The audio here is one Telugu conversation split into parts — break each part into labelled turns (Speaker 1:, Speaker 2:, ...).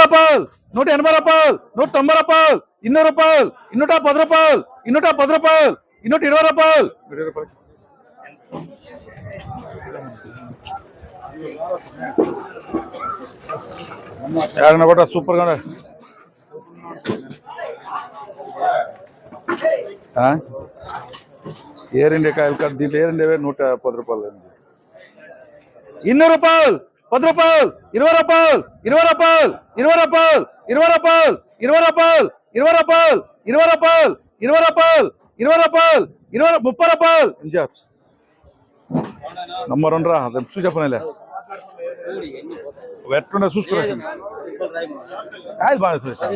Speaker 1: రూపాయలు, 180 రూపాయలు, 190 రూపాయలు, 200 రూపాయలు, 210 రూపాయలు, 210 రూపాయలు, 220 రూపాయలు. కూడా సూపర్ గా ఏరిండే కాయలు కాదు దీంట్లో ఏరిండేవే 110 రూపాయలు. 200 రూపాయలు, 10 రూపాయలు, 20 రూపాయలు, 20 రూపాయలు, 20 రూపాయలు, 20 రూపాయలు, 20 రూపాయలు, 20 రూపాయలు, 20 రూపాయలు, 20 రూపాయలు, 20 రూపాయలు, 30 రూపాయలు. నంబర్ 2 రా చూసి చెప్పనలే ఎట్లుండే చూసుకురా. కాయలు బాగా చూసాను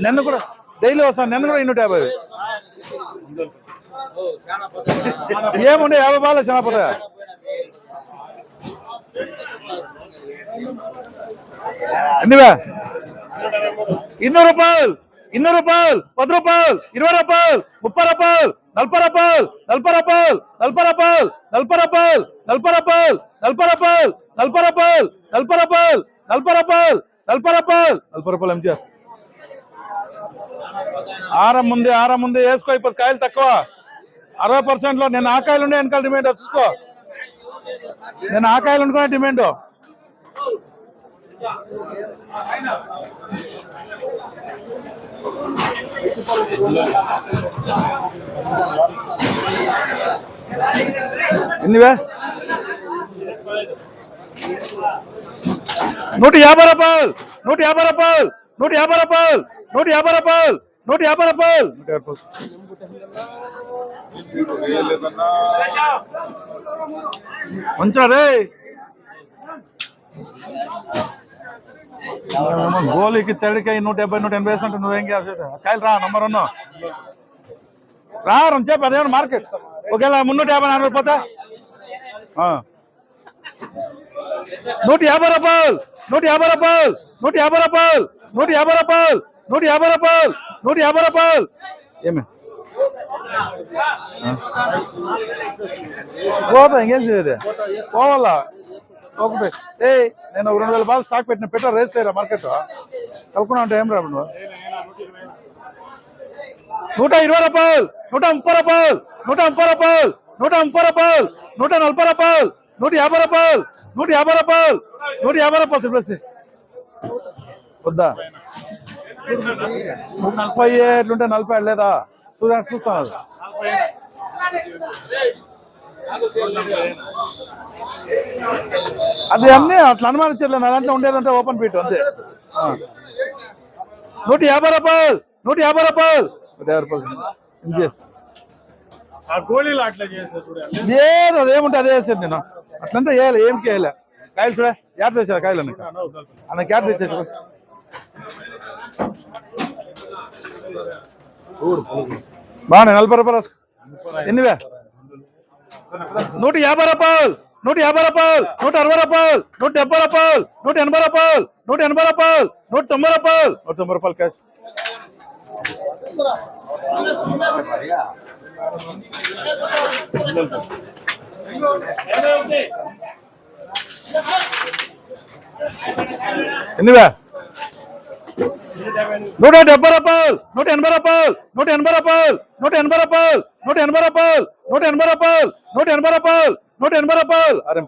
Speaker 1: నిన్న కూడా డైలీ వస్తాను. నిన్న కూడా 250 ఏముండే 50 బాగా చిన్నపోతా. ఎన్నివే 200 రూపాయలు, 200 రూపాయలు, 10 రూపాయలు, 20 రూపాయలు, 30 రూపాయలు, 40 రూపాయలు, 40 రూపాయలు, 40 రూపాయలు, 40 రూపాయలు, 40 రూపాయలు, 40 రూపాయలు, 40 రూపాయలు, 40 రూపాయలు, 40 రూపాయలు, 40 రూపాయలు, 40 రూపాయలు. ఎంజీ ఆరం ముందే వేసుకో. ఇప్పుడు కాయలు తక్కువ 60% లో. నేను ఆ కాయలు ఉండే వెనకాల డిమాండ్ చూసుకో. నేను ఆ కాయలు అనుకునే డిమాండ్. ఎన్నివే 150 రూపాయలు, 150 రూపాయలు, 150 రూపాయలు, 150 రూపాయలు, 150 రూపాయలు. మంచిగా రే గోలికి తడికాయ 170, 180 వేస్తుంటే నువ్వేం కాయలు రా. నంబర్ 1 రా చెప్పి అదేమన్నా మార్కెట్. ఒకేలా 350, 40 పోతా. 150 రూపాయలు, 150 రూపాయలు, 150 రూపాయలు, 150 రూపాయలు, 150 రూపాయలు, 150 రూపాయలు. ఏమే పోతా ఇంకేం చేయదే పోవాలా. ఒకటి నేను 2000 బాల్ స్టాక్ పెట్టిన పెట్రోల్ రేస్ చేయరా మార్కెట్ కలుపుకున్నా అంటే ఏం రా. 120 రూపాయలు, 130 రూపాయలు, 130 రూపాయలు, 130 రూపాయలు, 140 రూపాయలు, 150 రూపాయలు, 150 రూపాయలు, 150 రూపాయలు. ప్లస్ వద్దా 40 ఎట్లుంటే 40 లేదా చూస్తాను. అది అన్నీ అట్లా అనుమానించలేదు. నా దాంట్లో ఉండేదంటే ఓపెన్ పీట్ అంతే. 150 రూపాయలు, 150 రూపాయలు, 150 రూపాయలు. ఏదో అదేముంటే అదే వేసేది నేను. అట్లంతా వేయాలి. ఏం చేయాలి కాయలు చూడ క్యాట్ తెచ్చారు. కాయలు అన్న క్యాట్ తెచ్చేసి బాగా 40 రూపాయలు. ఎన్నివే 150 రూపాయలు, 150 రూపాయలు, 160 రూపాయలు, 170 రూపాయలు, 180 రూపాయలు, 180 రూపాయలు, 190 రూపాయలు, 190 రూపాయలు క్యాష్. ఎన్నివే 170 రూపాయలు, 180 రూపాయలు, 180 రూపాయలు, 180 రూపాయలు, 180 రూపాయలు, 180 రూపాయలు, 180 రూపాయలు, 180 రూపాయలు. అరే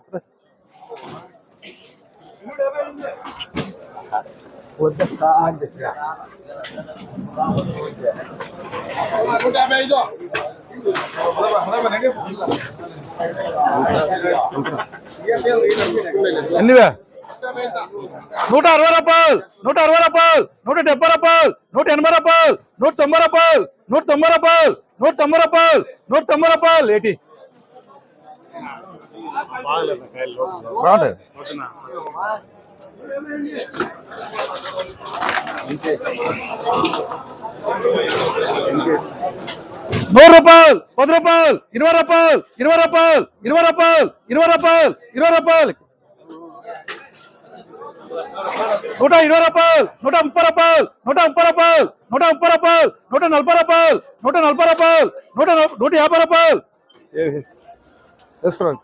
Speaker 1: ఎన్నివే 160 రూపాయలు, 160 రూపాయలు, 170 రూపాయలు, 180 రూపాయలు, 190 రూపాయలు, 190 రూపాయలు, 190 రూపాయలు, 190 రూపాయలు. ఏంటి బాగుంటుంది. 100 రూపాయలు, 10 రూపాయలు, 20 రూపాయలు, 20 రూపాయలు, 20 రూపాయలు, 20 రూపాయలు, 20 రూపాయలు, 120 రూపాయలు, 130 రూపాయలు, 130 రూపాయలు, 130 రూపాయలు, 140 రూపాయలు, 140 రూపాయలు, 150 రూపాయలు. వేసుకోండి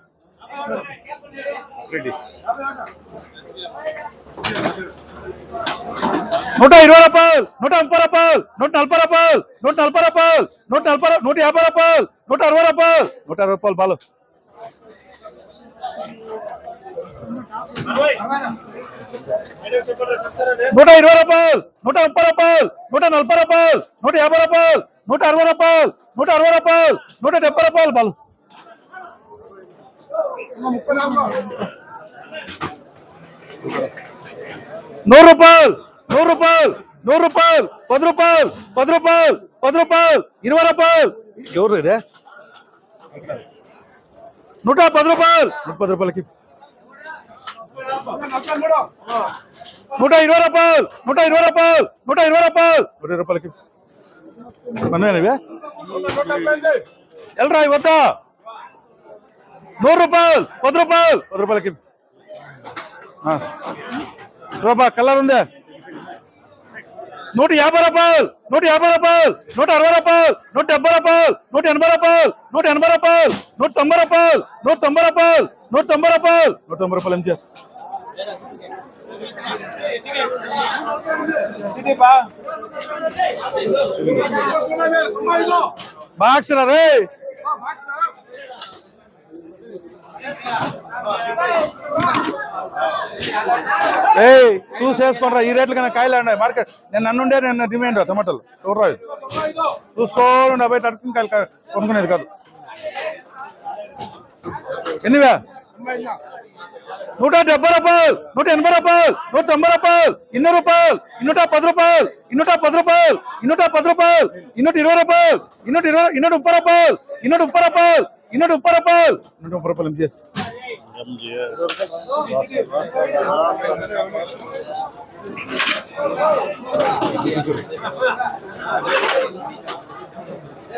Speaker 1: రూపాయలు, 130 రూపాయలు, 140 రూపాయలు, 140 రూపాయలు, 150 రూపాయలు, 160 రూపాయలు, 160 రూపాయలు బాలు. 120 రూపాయలు, 130 రూపాయలు, 140 రూపాయలు, 150 రూపాయలు, 160 రూపాయలు, 160 రూపాయలు, 170 రూపాయలు బాలు. 100 రూపాయలు, 100 రూపాయలు, 100 రూపాయలు, 10 రూపాయలు, 10 రూపాయలు, 10 రూపాయలు, 20 రూపాయలు. ఎవరు ఇదే? 110 రూపాయలు, 110 రూపాయలకి. 120 రూపాయలు, 120 రూపాయలు, 120 రూపాయలు, 120 రూపాయలకి. మనమేనవే ఎల్రాయి వద్దా. 100 రూపాయలు, 10 రూపాయలు, 10 రూపాయలకి. రూపా కలర్ ఉందే. 150 రూపాయలు, 150 రూపాయలు, 160 రూపాయలు, 170 రూపాయలు, 180 రూపాయలు, 180 రూపాయలు, 190 రూపాయలు, 190 రూపాయలు, 190 రూపాయలు, 190 రూపాయలు. ఏం చేయాలి? బాక్స్ రే. చూసేసుకోండి ఈ రేట్లు కన్నా కాయలు ఉన్నాయి మార్కెట్. నేను నన్నుండే నేను డిమాండ్ టమాటాలు చూడరాదు చూసుకోండి. బయట అడుగుతున్న కాయలు కొనుక్కునేది కాదు. ఎన్నివే? 170 రూపాయలు, 180 రూపాయలు, 190 రూపాయలు, 200 రూపాయలు, 210 రూపాయలు, 210 రూపాయలు, 210 రూపాయలు, 220 రూపాయలు, 230 రూపాయలు, 230 రూపాయలు, 230 రూపాయలు, 230 రూపాయలు. ఎంజీఎస్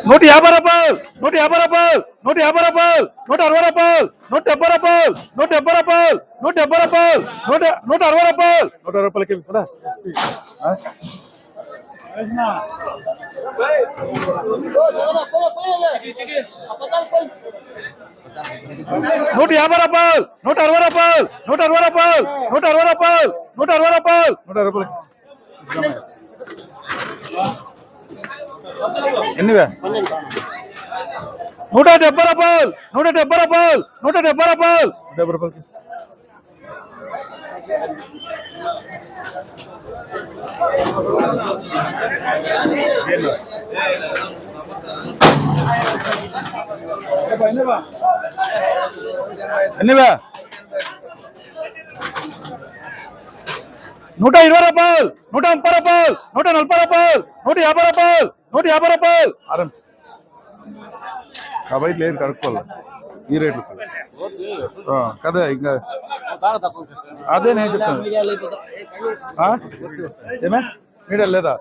Speaker 1: 150 రూపాయలు, 150 రూపాయలు, 150 రూపాయలు, 160 రూపాయలు, 170 రూపాయలు, 170 రూపాయలు, 170 రూపాయలు, 160 రూపాయలు, 160 రూపాయలకి. 150 రూపాయలు, 160 రూపాయలు, 160 రూపాయలు, 160 రూపాయలు, 160 రూపాయలు, 160 రూపాయలు. ఎన్నివే? 170 రూపాయలు, 170 రూపాయలు, 170 రూపాయలు, 170 రూపాయలకి. ఎన్నివే? 120 రూపాయలు, 130 రూపాయలు, 140 రూపాయలు, 150 రూపాయలు, 150 రూపాయలు. కాబట్టి లేదు కడుక్కోవాలి ఈ రేట్లు కదా. ఇంకా అదే నేను చెప్తాను. ఏమే మీడియా లేదా?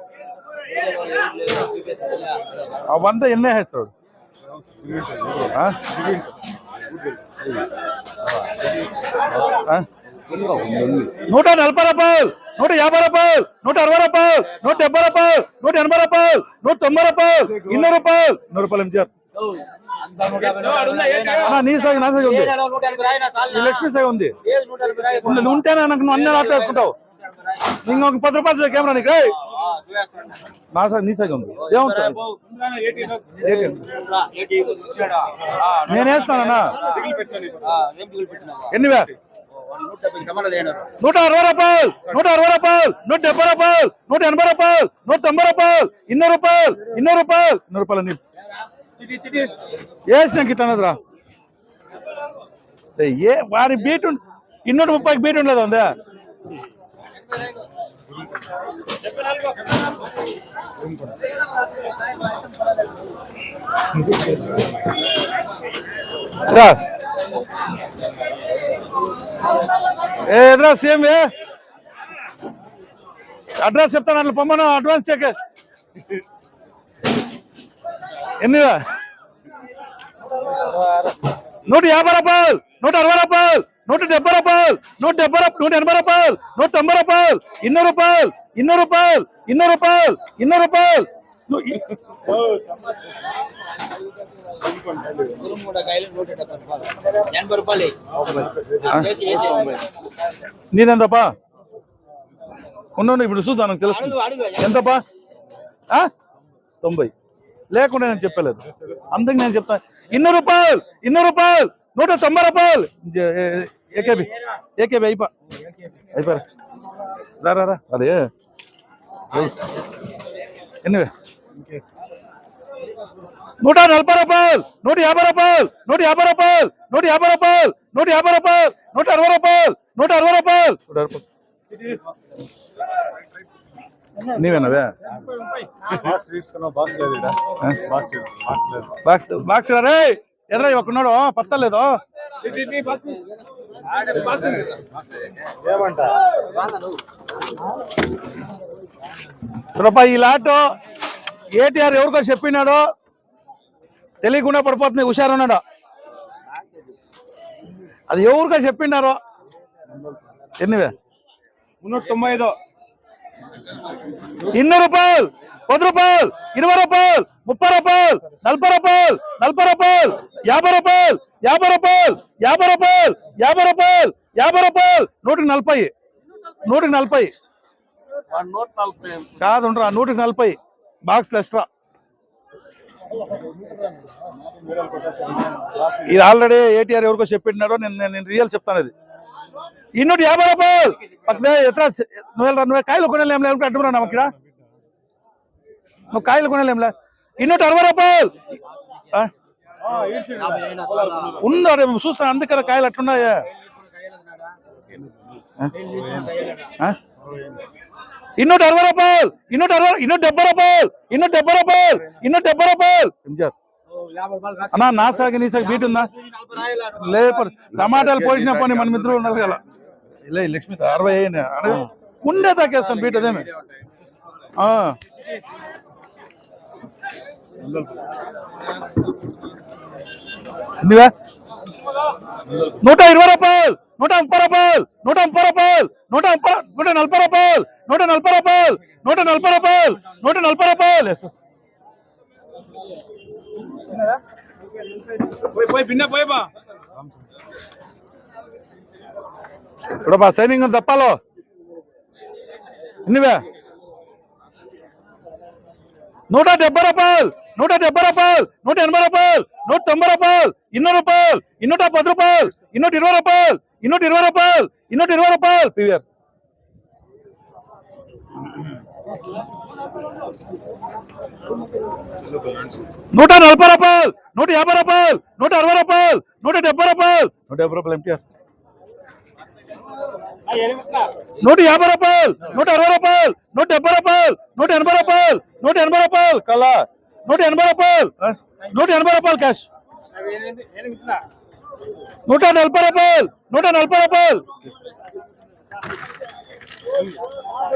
Speaker 1: అవంతా ఎన్నే వేస్తాడు. 140 రూపాయలు, 150 రూపాయలు, 160 రూపాయలు, 170 రూపాయలు, 180 రూపాయలు, 190 రూపాయలు, 200 రూపాయలు, 200 రూపాయలు. ఎంజార్ నీ సాగు నా సాగు ఉంది, లక్ష్మీ సాగు ఉంది. ఉంటేనే నాకు నువ్వు అన్నీ ఆటలు వేసుకుంటావు. ఇంకొక 10 రూపాయలు కెమెరా నీకు నా సాగు నీ సాగు ఉంది. ఏముంటుంది నేను వేస్తానన్నా. ఎన్నివే? 160 రూపాయలు, 160 రూపాయలు, 170 రూపాయలు, 180 రూపాయలు, 190 రూపాయలు, 200 రూపాయలు, 200 రూపాయలు, 200 రూపాయలు. అన్ని వేసినాక ఇట్లా అన్నదిరా. ఏ వారి బీట్ 230కి బీట్ ఉండలేదు ఉందా? ఎదురా సేమ్ అడ్రస్ చెప్తాను అట్లా పొమ్మను. Advance check. ఎన్నివా? 150 రూపాయలు, 160 రూపాయలు, 170 రూపాయలు, 180 రూపాయలు, 190 రూపాయలు, 200 రూపాయలు, 200 రూపాయలు, 200 రూపాయలు, 200 రూపాయలు, నీదెంతపా ఉండండి ఇప్పుడు చూద్దాం నాకు తెలుసు ఎంతపా 90 లేకుండా నేను చెప్పలేదు అందుకు నేను చెప్తాను 200 రూపాయలు 190 రూపాయలు ఏకేబి అయిపోయారా రా అదే ఎన్నివే 140 రూపాయలు 150 రూపాయలు 150 రూపాయలు 150 రూపాయలు 150 రూపాయలు 160 రూపాయలు 160 రూపాయలు నీవేనవే బాక్స్ రే ఎదురా ఒకన్నాడు పత్తలేదు సురపా ఈ లాటో ఏటీఆర్ ఎవరికో చెప్పినాడో తెలియకుండా పడిపోతుంది హుషారున్నాడు అది ఎవరికో చెప్పినారో ఎన్నివే
Speaker 2: 395
Speaker 1: 200 రూపాయలు 10 రూపాయలు 20 రూపాయలు 30 రూపాయలు 40 రూపాయలు 40 రూపాయలు 50 రూపాయలు 50 రూపాయలు 50 రూపాయలు 50 రూపాయలు 50 రూపాయలు 140 కాదు ఉండరా 140 బాక్స్ ఎక్స్ట్రా ఇది ఆల్రెడీ ఏటీఆర్ ఎవరికో చెప్పినాడో నేను రియల్ చెప్తాను ఇది 250 రూపాయలు పక్కనే ఎత్ర నువ్వు కాయలు కొనలేం అడ్డుకున్నా నాకు ఇక్కడ నువ్వు కాయలు కొనలేంలే 260 రూపాయలు ఉన్నాడు చూస్తాను అందుకని కాయలు అట్లున్నాయా 260 రూపాయలు 270 రూపాయలు 270 రూపాయలు 270 రూపాయలు అన్నా నా సాగి నీ సాగి బీట్ ఉందా లేప టమాటాలు పోసిన పోనీ మన మిత్రులు ఉండాలి కదా లే లక్ష్మి 60 అయ్యింది ఉండే తాకేస్తాను బీట్ అదేమే ఎన్నివే 120 రూపాయలు 130 రూపాయలు 130 రూపాయలు 140 రూపాయలు 140 రూపాయలు 140 రూపాయలు 140 రూపాయలు ఎస్ చూడబా సైనింగ్ తప్పాలో ఎన్నివే 170 రూపాయలు 170 రూపాయలు 180 రూపాయలు 190 రూపాయలు 200 రూపాయలు 210 రూపాయలు 220 రూపాయలు 220 రూపాయలు 220 రూపాయలు పీవీఆర్ 140 రూపాయలు 150 రూపాయలు 160 రూపాయలు 170 రూపాయలు 150 రూపాయలు ఎంటీఆర్ 150 రూపాయలు 160 రూపాయలు 170 రూపాయలు 180 రూపాయలు 180 రూపాయలు కల్లా 180 రూపాయలు 180 రూపాయలు క్యాష్ 140 రూపాయలు 140 రూపాయలు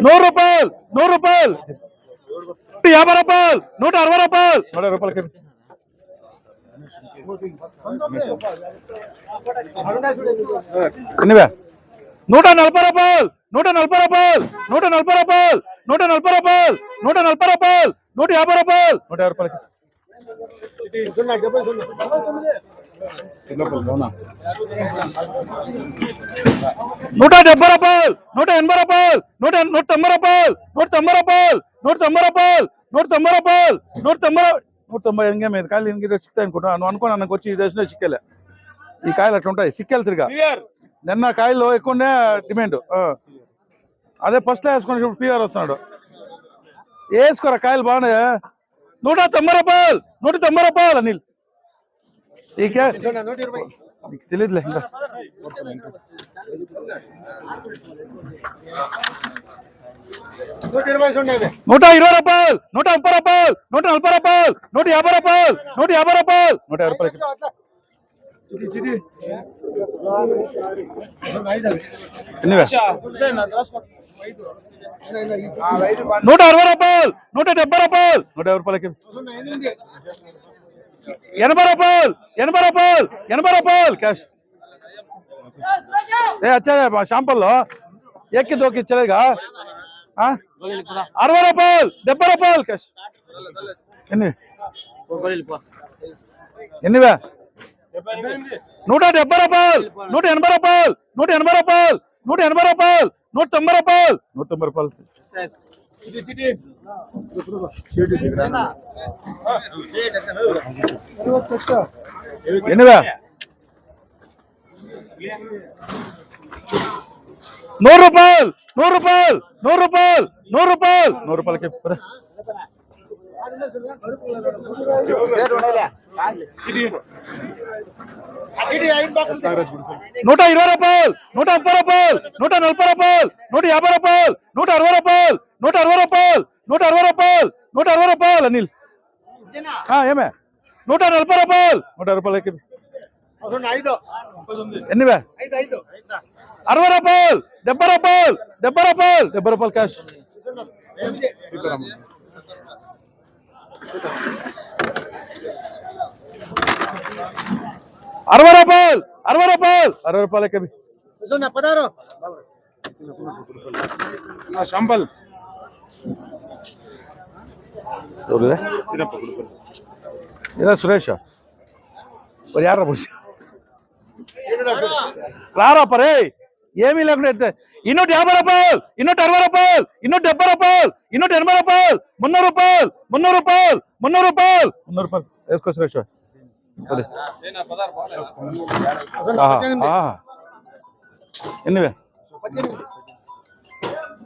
Speaker 1: 100 రూపాయలు 100 రూపాయలు 50 రూపాయలు 160 రూపాయలు 100 రూపాయలకి ఎన్నివే 140 రూపాయలు 140 రూపాయలు 140 రూపాయలు 140 రూపాయలు 140 రూపాయలు 150 రూపాయలు 150 రూపాయలకి 170 రూపాయలు 180 రూపాయలు 190 రూపాయలు 190 రూపాయలు 190 రూపాయలు 190 రూపాయలు 190 ఎంగే మీద కాయలు ఇంక సిక్తాయి అనుకుంటా నువ్వు అనుకో నాకు వచ్చి ఈ దేశంలో సిక్కేలే ఈ కాయలు అట్లా ఉంటాయి సిక్కేలు తిరిగా నిన్న కాయలు ఎక్కువనే డిమాండ్ అదే ఫస్ట్ వేసుకుని పీఆర్ వస్తున్నాడు వేసుకోరా కాయలు బాగున్నాయి 190 రూపాయలు 190 రూపాయలు అనిల్ నీకే నీకు తెలియదులే ఇంకా 120 రూపాయలు 130 రూపాయలు 140 రూపాయలు 150 రూపాయలు 150 రూపాయలు 150 రూపాయలకి ఎన్నివే 160 రూపాయలు 170 రూపాయలు 150 రూపాయలకి 80 రూపాయలు 80 రూపాయలు 80 రూపాయలు క్యాష్ ఏ అచ్చా షాంపల్లో ఎక్కి దోకి ఇచ్చలేగా 60 రూపాయలు 70 రూపాయలు క్యాష్ ఎన్ని ఎన్నివే 170 రూపాయలు 180 రూపాయలు 180 రూపాయలు 180 రూపాయలు 190 రూపాయలు 190 రూపాయలు ఎన్నివే 100 రూపాయలు 100 రూపాయలు 100 రూపాయలు 100 రూపాయలు 100 రూపాయలకి 120 రూపాయలు 130 రూపాయలు 140 రూపాయలు 150 రూపాయలు 160 రూపాయలు 160 రూపాయలు 160 రూపాయలు 160 రూపాయలు అనిల్ ఏమే 140 రూపాయలు 100 రూపాయలకి ఎన్నివే 60 రూపాయలు 70 రూపాయలు 70 రూపాయలు 70 రూపాయలు క్యాష్ 60 రూపాయలు 60 రూపాయలు 60 రూపాయలకి
Speaker 2: 16 సంపల్
Speaker 1: ఇదా సురేష్ మరి యారా పురుష రారా పరే ఏమీ లేకుండా ఎత్తే 250 రూపాయలు 260 రూపాయలు 270 రూపాయలు 280 రూపాయలు 300 రూపాయలు 300 రూపాయలు 300 రూపాయలు 300 రూపాయలు వేసుకో సురేష్ అదే ఎన్నివే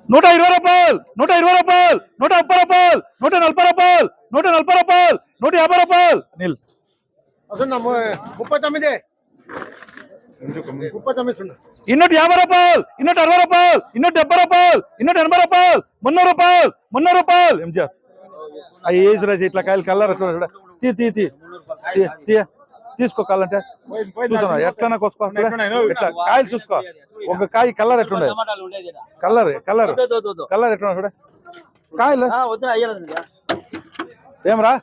Speaker 1: 120 రూపాయలు 120 రూపాయలు 130 రూపాయలు 140 రూపాయలు 140 రూపాయలు 150 రూపాయలు నీల్
Speaker 3: 39
Speaker 1: 250 రూపాయలు 260 రూపాయలు 270 రూపాయలు 280 రూపాయలు 300 రూపాయలు 300 రూపాయలు ఎంజిఆర్ అవి ఏజ్ రాజు ఇట్లా కాయలు కలర్ అట్లా తీసుకో కాలంటే చూసా ఎట్లా కోసుకో ఇట్లా కాయలు చూసుకో ఒక కాయ కలర్ ఎట్లుండే కలర్ కలర్ కలర్ ఎట్లా చూడ కాయలు ఏమరా